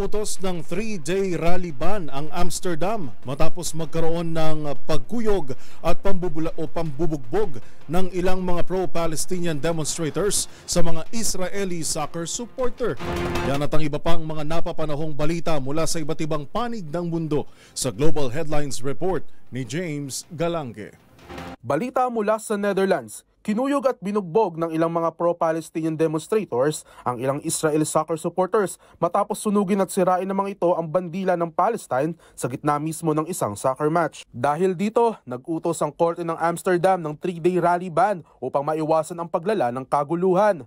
Nag-utos ng 3-day rally ban ang Amsterdam matapos magkaroon ng pagkuyog at pambubugbog ng ilang mga pro-Palestinian demonstrators sa mga Israeli soccer supporter. Yan at ang iba pang mga napapanahong balita mula sa iba't ibang panig ng mundo sa Global Headlines Report ni James Galange. Balita mula sa Netherlands. Kinuyog at binugbog ng ilang mga pro-Palestinian demonstrators ang ilang Israeli soccer supporters matapos sunugin at sirain ng mga ito ang bandila ng Palestine sa gitna mismo ng isang soccer match. Dahil dito, nag-utos ang korte ng Amsterdam ng 3-day rally ban upang maiwasan ang paglala ng kaguluhan.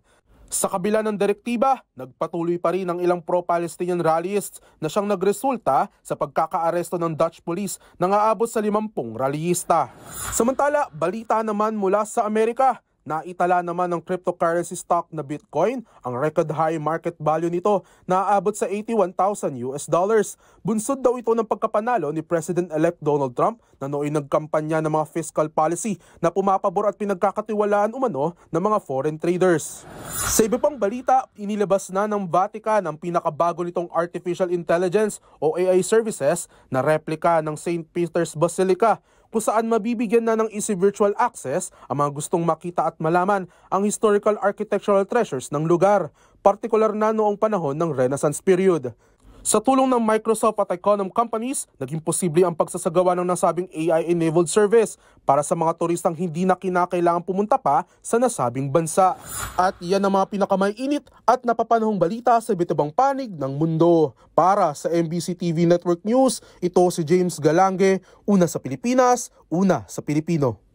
Sa kabila ng direktiba, nagpatuloy pa rin ang ilang pro-Palestinian rallyists na siyang nagresulta sa pagkakaaresto ng Dutch police na aabot sa 50 rallyista. Samantala, balita naman mula sa Amerika. Naitala naman ng cryptocurrency stock na Bitcoin ang record high market value nito na aabot sa $81,000. Bunsod daw ito ng pagkapanalo ni President-elect Donald Trump na nooy nagkampanya ng mga fiscal policy na pumapabor at pinagkakatiwalaan umano ng mga foreign traders. Sa iba pang balita, inilabas na ng Vatican ang pinakabago nitong Artificial Intelligence o AI services na replika ng St. Peter's Basilica, kung saan mabibigyan na ng easy virtual access ang mga gustong makita at malaman ang historical architectural treasures ng lugar, partikular na noong panahon ng Renaissance period. Sa tulong ng Microsoft at Econom companies, naging posible ang pagsasagawa ng nasabing AI-enabled service para sa mga turistang hindi na kinakailangan pumunta pa sa nasabing bansa. At iyan ang mga pinakamaiinit at napapanahong balita sa iba't ibang panig ng mundo. Para sa MBC TV Network News, ito si James Galange, una sa Pilipinas, una sa Pilipino.